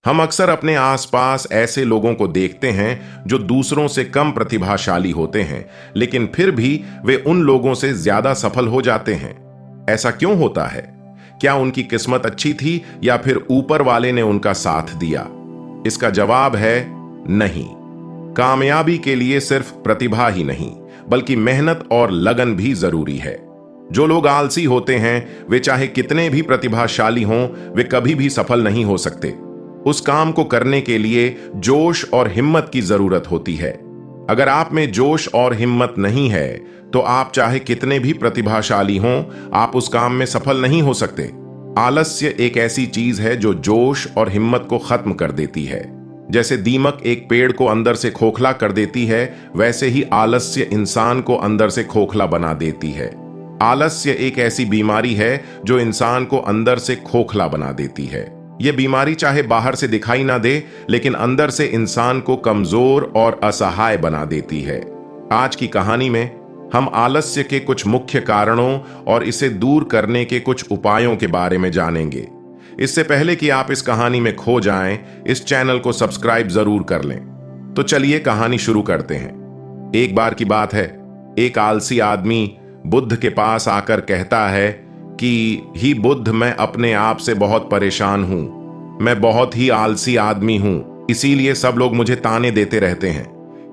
हम अक्सर अपने आसपास ऐसे लोगों को देखते हैं जो दूसरों से कम प्रतिभाशाली होते हैं, लेकिन फिर भी वे उन लोगों से ज्यादा सफल हो जाते हैं। ऐसा क्यों होता है? क्या उनकी किस्मत अच्छी थी या फिर ऊपर वाले ने उनका साथ दिया? इसका जवाब है नहीं। कामयाबी के लिए सिर्फ प्रतिभा ही नहीं, बल्कि मेहनत और लगन भी जरूरी है। जो लोग आलसी होते हैं, वे चाहे कितने भी प्रतिभाशाली हों, वे कभी भी सफल नहीं हो सकते। उस काम को करने के लिए जोश और हिम्मत की जरूरत होती है। अगर आप में जोश और हिम्मत नहीं है, तो आप चाहे कितने भी प्रतिभाशाली हों, आप उस काम में सफल नहीं हो सकते। आलस्य एक ऐसी चीज है जो जोश और हिम्मत को खत्म कर देती है। जैसे दीमक एक पेड़ को अंदर से खोखला कर देती है, वैसे ही आलस्य इंसान को अंदर से खोखला बना देती है। आलस्य एक ऐसी बीमारी है जो इंसान को अंदर से खोखला बना देती है। यह बीमारी चाहे बाहर से दिखाई ना दे, लेकिन अंदर से इंसान को कमजोर और असहाय बना देती है। आज की कहानी में हम आलस्य के कुछ मुख्य कारणों और इसे दूर करने के कुछ उपायों के बारे में जानेंगे। इससे पहले कि आप इस कहानी में खो जाएं, इस चैनल को सब्सक्राइब जरूर कर लें। तो चलिए कहानी शुरू करते हैं। एक बार की बात है, एक आलसी आदमी बुद्ध के पास आकर कहता है कि ही बुद्ध, मैं अपने आप से बहुत परेशान हूं। मैं बहुत ही आलसी आदमी हूं, इसीलिए सब लोग मुझे ताने देते रहते हैं।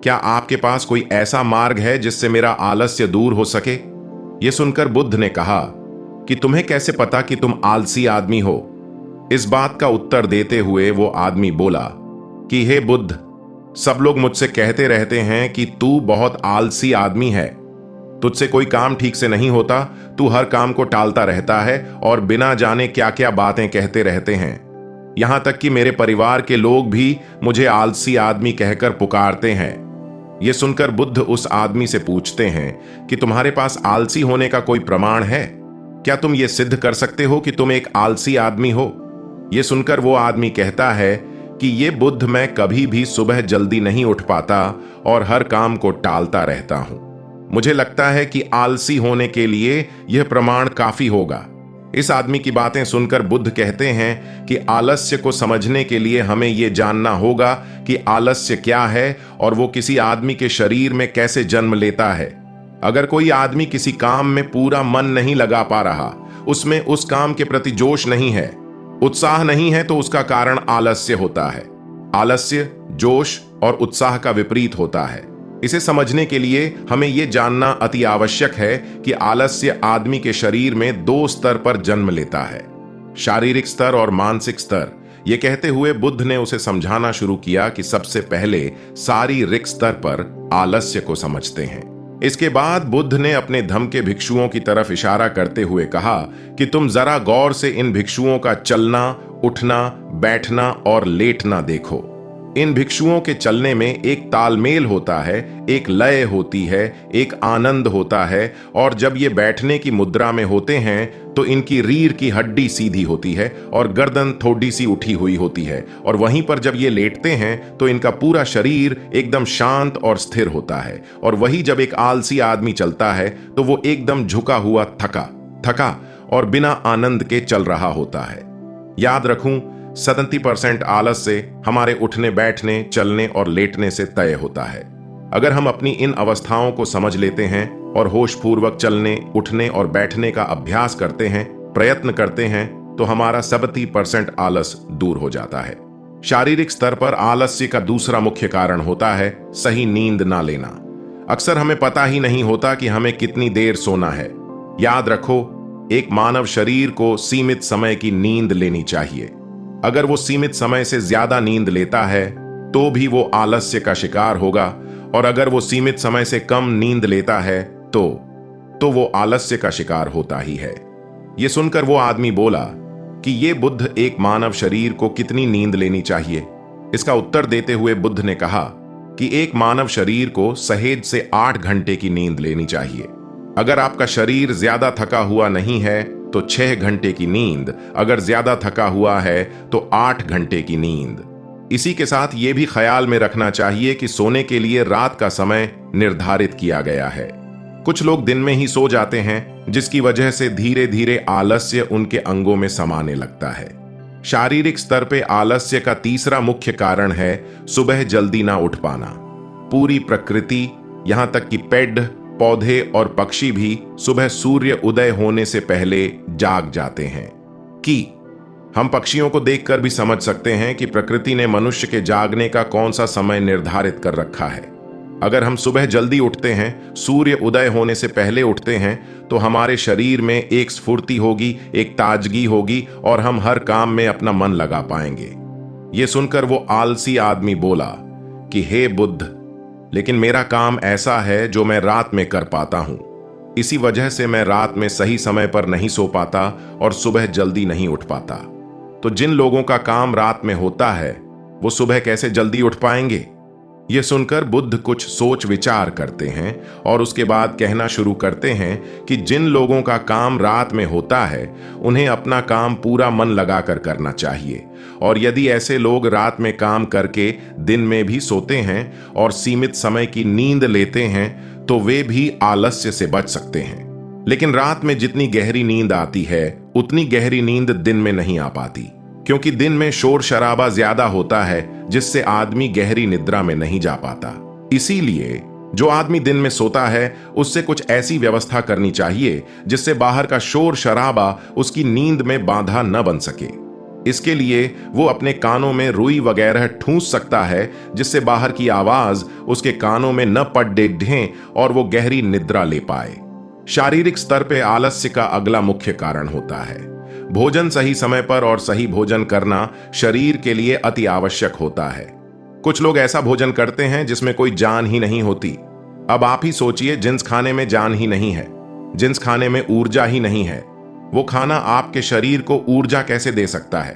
क्या आपके पास कोई ऐसा मार्ग है जिससे मेरा आलस्य दूर हो सके? यह सुनकर बुद्ध ने कहा कि तुम्हें कैसे पता कि तुम आलसी आदमी हो? इस बात का उत्तर देते हुए वो आदमी बोला कि हे बुद्ध, सब लोग मुझसे कहते रहते हैं कि तू बहुत आलसी आदमी है। तुझसे कोई काम ठीक से नहीं होता, तू हर काम को टालता रहता है और बिना जाने क्या क्या बातें कहते रहते हैं। यहां तक कि मेरे परिवार के लोग भी मुझे आलसी आदमी कहकर पुकारते हैं। यह सुनकर बुद्ध उस आदमी से पूछते हैं कि तुम्हारे पास आलसी होने का कोई प्रमाण है? क्या तुम ये सिद्ध कर सकते हो कि तुम एक आलसी आदमी हो? यह सुनकर वो आदमी कहता है कि ये बुद्ध, मैं कभी भी सुबह जल्दी नहीं उठ पाता और हर काम को टालता रहता हूं। मुझे लगता है कि आलसी होने के लिए यह प्रमाण काफी होगा। इस आदमी की बातें सुनकर बुद्ध कहते हैं कि आलस्य को समझने के लिए हमें यह जानना होगा कि आलस्य क्या है और वो किसी आदमी के शरीर में कैसे जन्म लेता है। अगर कोई आदमी किसी काम में पूरा मन नहीं लगा पा रहा, उसमें उस काम के प्रति जोश नहीं है, उत्साह नहीं है, तो उसका कारण आलस्य होता है। आलस्य जोश और उत्साह का विपरीत होता है। इसे समझने के लिए हमें यह जानना अति आवश्यक है कि आलस्य आदमी के शरीर में दो स्तर पर जन्म लेता है, शारीरिक स्तर और मानसिक स्तर। यह कहते हुए बुद्ध ने उसे समझाना शुरू किया कि सबसे पहले शारीरिक स्तर पर आलस्य को समझते हैं। इसके बाद बुद्ध ने अपने धम्म के भिक्षुओं की तरफ इशारा करते हुए कहा कि तुम जरा गौर से इन भिक्षुओं का चलना, उठना, बैठना और लेटना देखो। इन भिक्षुओं के चलने में एक तालमेल होता है, एक लय होती है, एक आनंद होता है, और जब ये बैठने की मुद्रा में होते हैं तो इनकी रीढ़ की हड्डी सीधी होती है और गर्दन थोड़ी सी उठी हुई होती है, और वहीं पर जब ये लेटते हैं तो इनका पूरा शरीर एकदम शांत और स्थिर होता है। और वही जब एक आलसी आदमी चलता है तो वो एकदम झुका हुआ, थका और बिना आनंद के चल रहा होता है। याद रखूं, 70% आलस्य हमारे उठने, बैठने, चलने और लेटने से तय होता है। अगर हम अपनी इन अवस्थाओं को समझ लेते हैं और होशपूर्वक चलने, उठने और बैठने का अभ्यास करते हैं, प्रयत्न करते हैं, तो हमारा 70% आलस दूर हो जाता है। शारीरिक स्तर पर आलस्य का दूसरा मुख्य कारण होता है सही नींद ना लेना। अक्सर हमें पता ही नहीं होता कि हमें कितनी देर सोना है। याद रखो, एक मानव शरीर को सीमित समय की नींद लेनी चाहिए। अगर वो सीमित समय से ज्यादा नींद लेता है तो भी वो आलस्य का शिकार होगा, और अगर वो सीमित समय से कम नींद लेता है तो वो आलस्य का शिकार होता ही है। ये सुनकर वो आदमी बोला कि ये बुद्ध, एक मानव शरीर को कितनी नींद लेनी चाहिए? इसका उत्तर देते हुए बुद्ध ने कहा कि एक मानव शरीर को सहेज से 8 घंटे की नींद लेनी चाहिए। अगर आपका शरीर ज्यादा थका हुआ नहीं है तो 6 घंटे की नींद, अगर ज्यादा थका हुआ है तो 8 घंटे की नींद। इसी के साथ ये भी ख्याल में रखना चाहिए कि सोने के लिए रात का समय निर्धारित किया गया है। कुछ लोग दिन में ही सो जाते हैं, जिसकी वजह से धीरे धीरे आलस्य उनके अंगों में समाने लगता है। शारीरिक स्तर पे आलस्य का तीसरा मुख्य कारण है सुबह जल्दी ना उठ पाना। पूरी प्रकृति, यहां तक कि पेड़, पौधे और पक्षी भी सुबह सूर्य उदय होने से पहले जाग जाते हैं। कि हम पक्षियों को देखकर भी समझ सकते हैं कि प्रकृति ने मनुष्य के जागने का कौन सा समय निर्धारित कर रखा है। अगर हम सुबह जल्दी उठते हैं, सूर्य उदय होने से पहले उठते हैं, तो हमारे शरीर में एक स्फूर्ति होगी, एक ताजगी होगी और हम हर काम में अपना मन लगा पाएंगे। यह सुनकर वो आलसी आदमी बोला कि हे बुद्ध, लेकिन मेरा काम ऐसा है जो मैं रात में कर पाता हूं। इसी वजह से मैं रात में सही समय पर नहीं सो पाता और सुबह जल्दी नहीं उठ पाता। तो जिन लोगों का काम रात में होता है वो सुबह कैसे जल्दी उठ पाएंगे? यह सुनकर बुद्ध कुछ सोच विचार करते हैं और उसके बाद कहना शुरू करते हैं कि जिन लोगों का काम रात में होता है उन्हें अपना काम पूरा मन लगाकर करना चाहिए, और यदि ऐसे लोग रात में काम करके दिन में भी सोते हैं और सीमित समय की नींद लेते हैं तो वे भी आलस्य से बच सकते हैं। लेकिन रात में जितनी गहरी नींद आती है उतनी गहरी नींद दिन में नहीं आ पाती, क्योंकि दिन में शोर शराबा ज्यादा होता है जिससे आदमी गहरी निद्रा में नहीं जा पाता। इसीलिए जो आदमी दिन में सोता है उससे कुछ ऐसी व्यवस्था करनी चाहिए जिससे बाहर का शोर शराबा उसकी नींद में बाधा न बन सके। इसके लिए वो अपने कानों में रुई वगैरह ठूंस सकता है जिससे बाहर की आवाज उसके कानों में न पड़ डेढ़े और वो गहरी निद्रा ले पाए। शारीरिक स्तर पे आलस्य का अगला मुख्य कारण होता है भोजन। सही समय पर और सही भोजन करना शरीर के लिए अति आवश्यक होता है। कुछ लोग ऐसा भोजन करते हैं जिसमें कोई जान ही नहीं होती। अब आप ही सोचिए, जिन्स खाने में जान ही नहीं है, जिन्स खाने में ऊर्जा ही नहीं है, वो खाना आपके शरीर को ऊर्जा कैसे दे सकता है?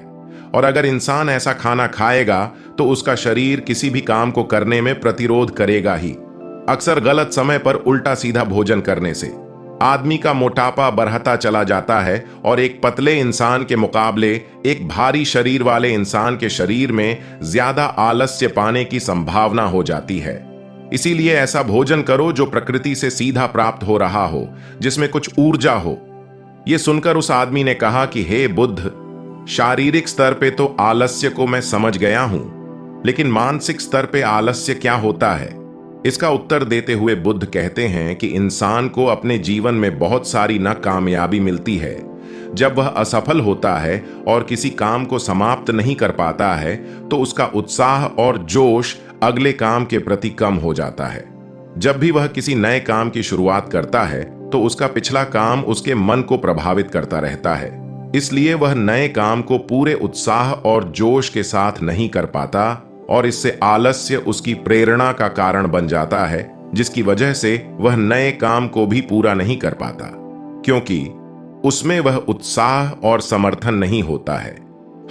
और अगर इंसान ऐसा खाना खाएगा तो उसका शरीर किसी भी काम को करने में प्रतिरोध करेगा ही। अक्सर गलत समय पर उल्टा सीधा भोजन करने से आदमी का मोटापा बढ़ता चला जाता है और एक पतले इंसान के मुकाबले एक भारी शरीर वाले इंसान के शरीर में ज्यादा आलस्य पाने की संभावना हो जाती है। इसीलिए ऐसा भोजन करो जो प्रकृति से सीधा प्राप्त हो रहा हो, जिसमें कुछ ऊर्जा हो। यह सुनकर उस आदमी ने कहा कि हे बुद्ध, शारीरिक स्तर पे तो आलस्य को मैं समझ गया हूं, लेकिन मानसिक स्तर पे आलस्य क्या होता है? इसका उत्तर देते हुए बुद्ध कहते हैं कि इंसान को अपने जीवन में बहुत सारी नाकामयाबी मिलती है। जब वह असफल होता है और किसी काम को समाप्त नहीं कर पाता है तो उसका उत्साह और जोश अगले काम के प्रति कम हो जाता है। जब भी वह किसी नए काम की शुरुआत करता है तो उसका पिछला काम उसके मन को प्रभावित करता रहता है, इसलिए वह नए काम को पूरे उत्साह और जोश के साथ नहीं कर पाता और इससे आलस्य उसकी प्रेरणा का कारण बन जाता है, जिसकी वजह से वह नए काम को भी पूरा नहीं कर पाता, क्योंकि उसमें वह उत्साह और समर्थन नहीं होता है।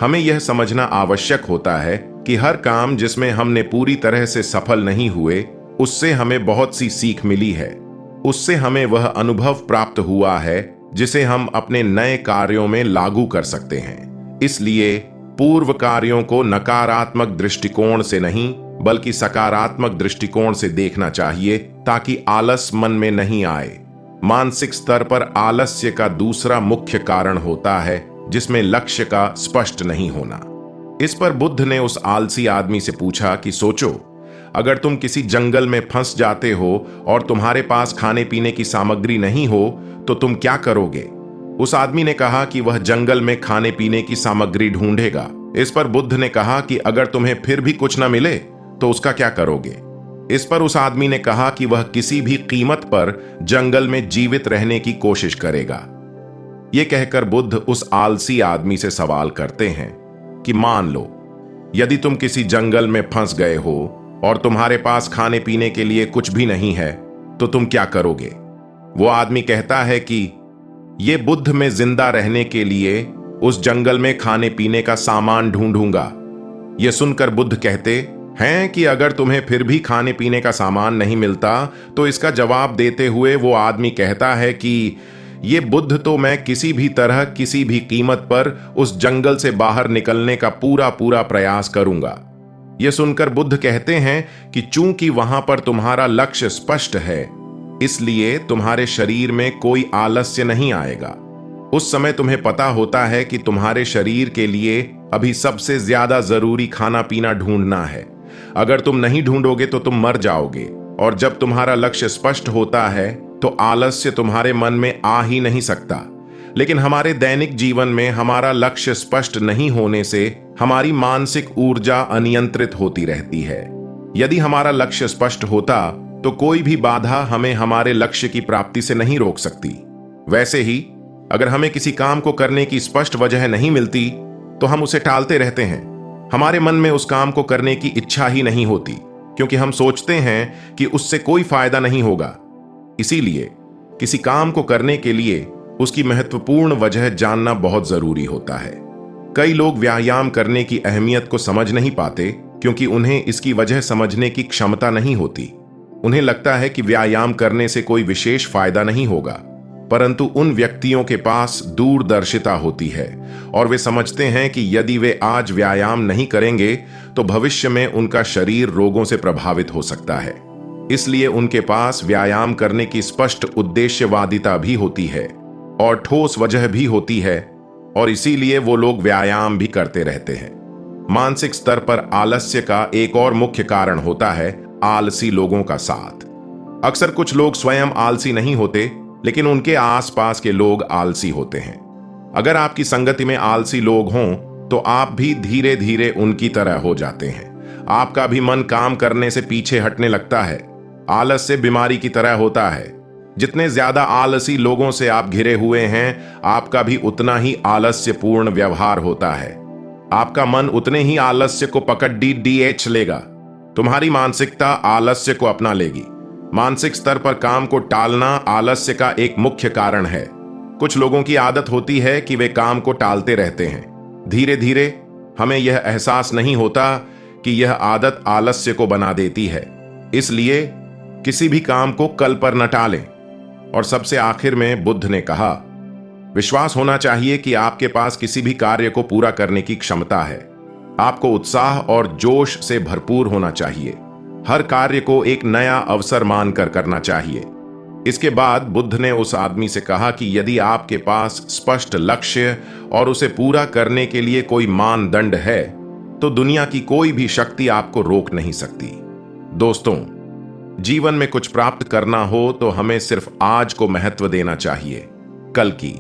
हमें यह समझना आवश्यक होता है कि हर काम जिसमें हमने पूरी तरह से सफल नहीं हुए उससे हमें बहुत सी सीख मिली है। उससे हमें वह अनुभव प्राप्त हुआ है जिसे हम अपने नए कार्यों में लागू कर सकते हैं। इसलिए पूर्व कार्यों को नकारात्मक दृष्टिकोण से नहीं बल्कि सकारात्मक दृष्टिकोण से देखना चाहिए ताकि आलस मन में नहीं आए। मानसिक स्तर पर आलस्य का दूसरा मुख्य कारण होता है जिसमें लक्ष्य का स्पष्ट नहीं होना। इस पर बुद्ध ने उस आलसी आदमी से पूछा कि सोचो, अगर तुम किसी जंगल में फंस जाते हो और तुम्हारे पास खाने पीने की सामग्री नहीं हो तो तुम क्या करोगे? उस आदमी ने कहा कि वह जंगल में खाने पीने की सामग्री ढूंढेगा। इस पर बुद्ध ने कहा कि अगर तुम्हें फिर भी कुछ न मिले तो उसका क्या करोगे? इस पर उस आदमी ने कहा कि वह किसी भी कीमत पर जंगल में जीवित रहने की कोशिश करेगा। यह कहकर बुद्ध उस आलसी आदमी से सवाल करते हैं कि मान लो यदि तुम किसी जंगल में फंस गए हो और तुम्हारे पास खाने पीने के लिए कुछ भी नहीं है तो तुम क्या करोगे? वो आदमी कहता है कि ये बुद्ध में जिंदा रहने के लिए उस जंगल में खाने पीने का सामान ढूंढूंगा। यह सुनकर बुद्ध कहते हैं कि अगर तुम्हें फिर भी खाने पीने का सामान नहीं मिलता तो इसका जवाब देते हुए वो आदमी कहता है कि ये बुद्ध तो मैं किसी भी तरह किसी भी कीमत पर उस जंगल से बाहर निकलने का पूरा पूरा प्रयास करूंगा। यह सुनकर बुद्ध कहते हैं कि चूंकि वहां पर तुम्हारा लक्ष्य स्पष्ट है इसलिए तुम्हारे शरीर में कोई आलस्य नहीं आएगा। उस समय तुम्हें पता होता है कि तुम्हारे शरीर के लिए अभी सबसे ज्यादा जरूरी खाना पीना ढूंढना है। अगर तुम नहीं ढूंढोगे तो तुम मर जाओगे। और जब तुम्हारा लक्ष्य स्पष्ट होता है तो आलस्य तुम्हारे मन में आ ही नहीं सकता। लेकिन हमारे दैनिक जीवन में हमारा लक्ष्य स्पष्ट नहीं होने से हमारी मानसिक ऊर्जा अनियंत्रित होती रहती है। यदि हमारा लक्ष्य स्पष्ट होता तो कोई भी बाधा हमें हमारे लक्ष्य की प्राप्ति से नहीं रोक सकती। वैसे ही अगर हमें किसी काम को करने की स्पष्ट वजह नहीं मिलती तो हम उसे टालते रहते हैं। हमारे मन में उस काम को करने की इच्छा ही नहीं होती, क्योंकि हम सोचते हैं कि उससे कोई फायदा नहीं होगा। इसीलिए किसी काम को करने के लिए उसकी महत्वपूर्ण वजह जानना बहुत जरूरी होता है। कई लोग व्यायाम करने की अहमियत को समझ नहीं पाते क्योंकि उन्हें इसकी वजह समझने की क्षमता नहीं होती। उन्हें लगता है कि व्यायाम करने से कोई विशेष फायदा नहीं होगा, परंतु उन व्यक्तियों के पास दूरदर्शिता होती है और वे समझते हैं कि यदि वे आज व्यायाम नहीं करेंगे तो भविष्य में उनका शरीर रोगों से प्रभावित हो सकता है। इसलिए उनके पास व्यायाम करने की स्पष्ट उद्देश्यवादिता भी होती है और ठोस वजह भी होती है, और इसीलिए वो लोग व्यायाम भी करते रहते हैं। मानसिक स्तर पर आलस्य का एक और मुख्य कारण होता है आलसी लोगों का साथ। अक्सर कुछ लोग स्वयं आलसी नहीं होते, लेकिन उनके आसपास के लोग आलसी होते हैं। अगर आपकी संगति में आलसी लोग हों तो आप भी धीरे धीरे उनकी तरह हो जाते हैं। आपका भी मन काम करने से पीछे हटने लगता है। आलस्य बीमारी की तरह होता है। जितने ज्यादा आलसी लोगों से आप घिरे हुए हैं, आपका भी उतना ही आलस्यपूर्ण व्यवहार होता है। आपका मन उतने ही आलस्य को पकड़ डीएच लेगा। तुम्हारी मानसिकता आलस्य को अपना लेगी। मानसिक स्तर पर काम को टालना आलस्य का एक मुख्य कारण है। कुछ लोगों की आदत होती है कि वे काम को टालते रहते हैं। धीरे धीरे हमें यह एहसास नहीं होता कि यह आदत आलस्य को बना देती है। इसलिए किसी भी काम को कल पर न टालें। और सबसे आखिर में बुद्ध ने कहा, विश्वास होना चाहिए कि आपके पास किसी भी कार्य को पूरा करने की क्षमता है। आपको उत्साह और जोश से भरपूर होना चाहिए। हर कार्य को एक नया अवसर मानकर करना चाहिए। इसके बाद बुद्ध ने उस आदमी से कहा कि यदि आपके पास स्पष्ट लक्ष्य और उसे पूरा करने के लिए कोई मानदंड है तो दुनिया की कोई भी शक्ति आपको रोक नहीं सकती। दोस्तों, जीवन में कुछ प्राप्त करना हो तो हमें सिर्फ आज को महत्व देना चाहिए, कल की